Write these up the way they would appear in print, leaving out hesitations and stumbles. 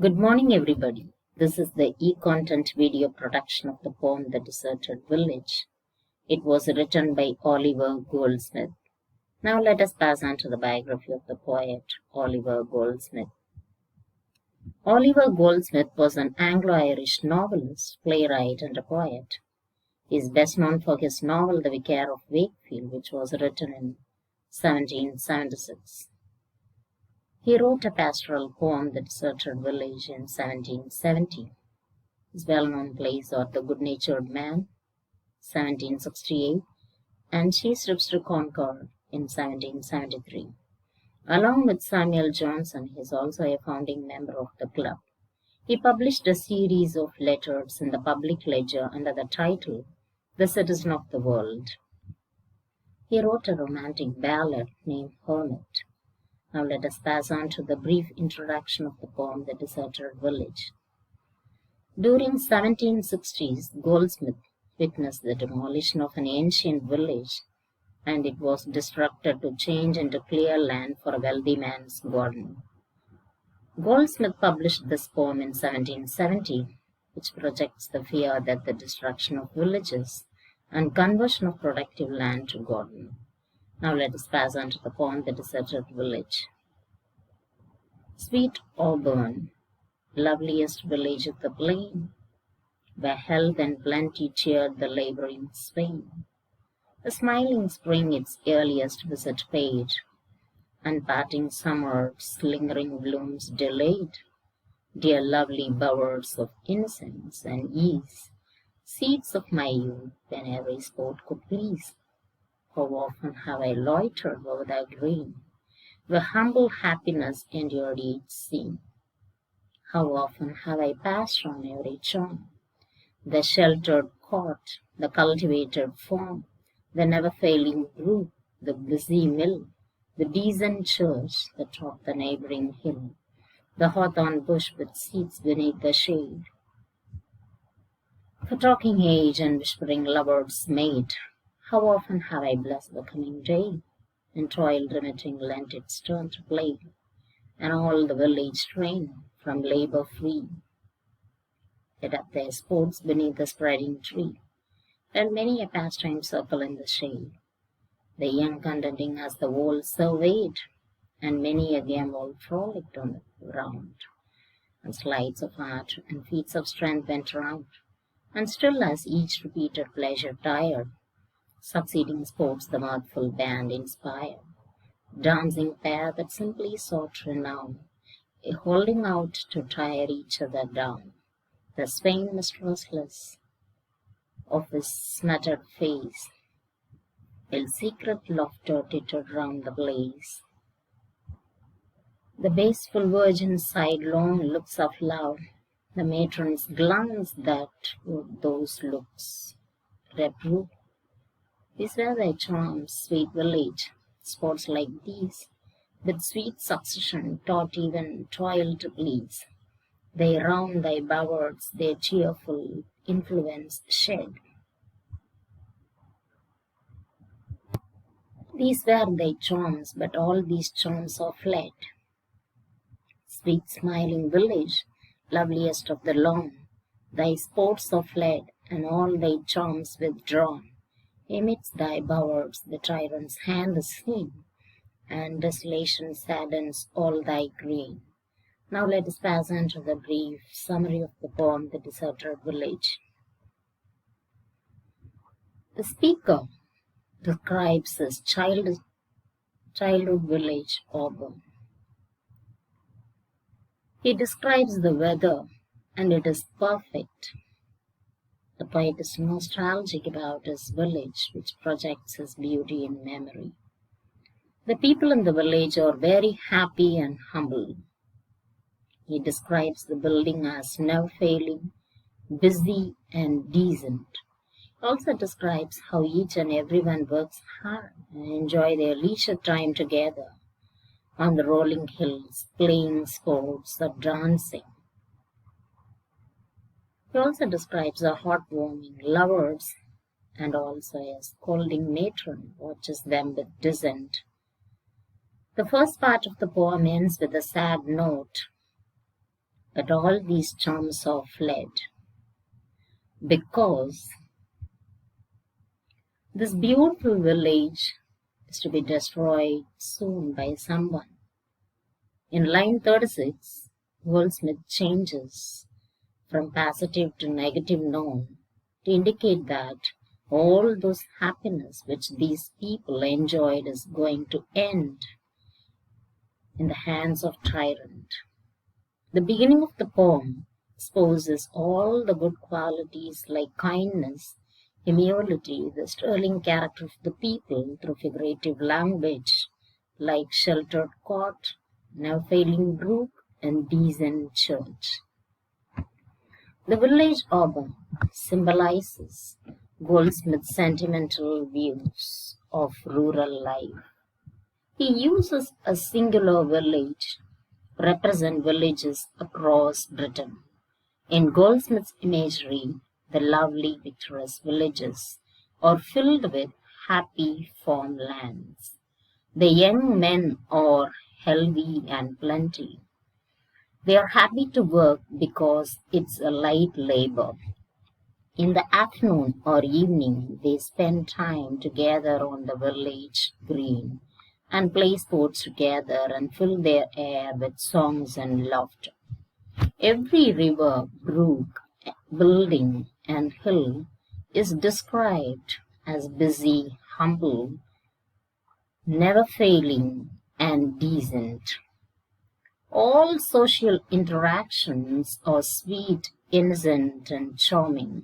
Good morning, everybody. This is the e-content video production of the poem The Deserted Village. It was written by Oliver Goldsmith. Now let us pass on to the biography of the poet Oliver Goldsmith. Oliver Goldsmith was an Anglo-Irish novelist, playwright, and a poet. He is best known for his novel The Vicar of Wakefield, which was written in 1776. He wrote a pastoral poem, The Deserted Village, in 1770. His well-known plays are The Good-Natured Man, 1768, and She Strips to Concord in 1773. Along with Samuel Johnson, he is also a founding member of the club. He published a series of letters in the Public Ledger under the title The Citizen of the World. He wrote a romantic ballad named Hermit. Now let us pass on to the brief introduction of the poem The Deserted Village. During 1760s, Goldsmith witnessed the demolition of an ancient village, and it was destructed to change into clear land for a wealthy man's garden. Goldsmith published this poem in 1770, which projects the fear that the destruction of villages and conversion of productive land to garden. Now let us pass on to the poem The Deserted Village. Sweet Auburn, loveliest village of the plain, where health and plenty cheered the laboring swain. The smiling spring its earliest visit paid, and parting summer's lingering blooms delayed. Dear lovely bowers of innocence and ease, seats of my youth when every sport could please. How often have I loitered over the green, where humble happiness endured each scene. How often have I passed on every charm, the sheltered cot, the cultivated farm, the never-failing brook, the busy mill, the decent church that topped the neighboring hill, the hawthorn bush with seats beneath the shade. For talking age and whispering lovers' maid, how often have I blessed the coming day, and toil remitting lent its turn to play, and all the village train from labor free set up their sports beneath the spreading tree, and many a pastime circle in the shade, the young contenting as the world surveyed, and many a gambol frolicked on the ground, and sleights of art and feats of strength went round, and still as each repeated pleasure tired, succeeding sports the mirthful band inspired, dancing pair that simply sought renown, a holding out to tire each other down, the swain mistrustless of his smuttered face, while secret laughter tittered round the blaze. The baseful virgin sighed long looks of love, the matrons glanced that those looks reprove. These were thy charms, sweet village, sports like these, with sweet succession taught even toil to please. They round thy bowers their cheerful influence shed. These were thy charms, but all these charms are fled. Sweet smiling village, loveliest of the lawn, thy sports are fled, and all thy charms withdrawn. Amidst thy bowers the tyrant's hand is seen, and desolation saddens all thy green. Now let us pass on to the brief summary of the poem The Deserted Village. The speaker describes his childhood village, Auburn. He describes the weather, and it is perfect. The poet is nostalgic about his village, which projects his beauty in memory. The people in the village are very happy and humble. He describes the building as never failing, busy, and decent. He also describes how each and everyone works hard and enjoy their leisure time together on the rolling hills, playing sports or dancing. He also describes the heartwarming lovers, and also a scolding matron watches them with dissent. The first part of the poem ends with a sad note. But all these charms are fled because this beautiful village is to be destroyed soon by someone. In line 36, Goldsmith changes from positive to negative noun to indicate that all those happiness which these people enjoyed is going to end in the hands of tyrant. The beginning of the poem exposes all the good qualities like kindness, amiability, the sterling character of the people through figurative language like sheltered cot, never-failing brook, and decent church. The village arbor symbolizes Goldsmith's sentimental views of rural life. He uses a singular village to represent villages across Britain. In Goldsmith's imagery, the lovely picturesque villages are filled with happy farmlands. The young men are healthy and plenty. They are happy to work because it's a light labor. In the afternoon or evening, they spend time together on the village green and play sports together and fill their air with songs and laughter. Every river, brook, building, and hill is described as busy, humble, never failing, and decent. All social interactions are sweet, innocent, and charming.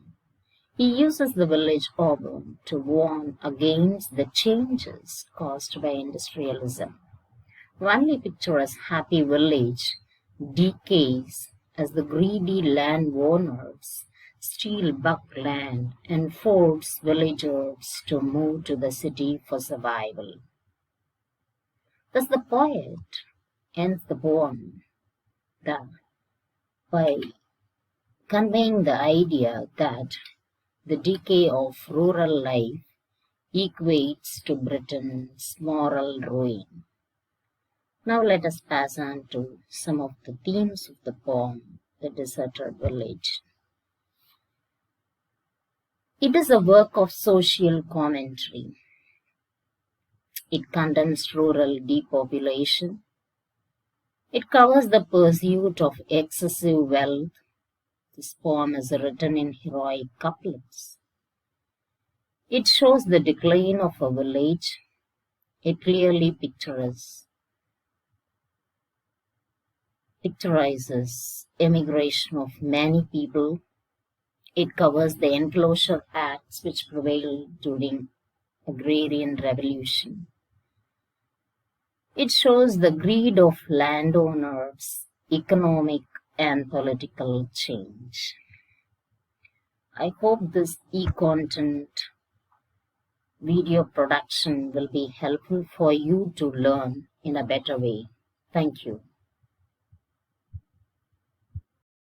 He uses the village arbor to warn against the changes caused by industrialism. Only picturesque happy village decays as the greedy landowners steal buck land and force villagers to move to the city for survival. Thus the poet ends the poem by conveying the idea that the decay of rural life equates to Britain's moral ruin. Now let us pass on to some of the themes of the poem, The Deserted Village. It is a work of social commentary. It condemns rural depopulation. It covers the pursuit of excessive wealth. This poem is written in heroic couplets. It shows the decline of a village. It clearly picturizes emigration of many people. It covers the enclosure acts which prevailed during agrarian revolution. It shows the greed of landowners, economic and political change. I hope this e-content video production will be helpful for you to learn in a better way. Thank you.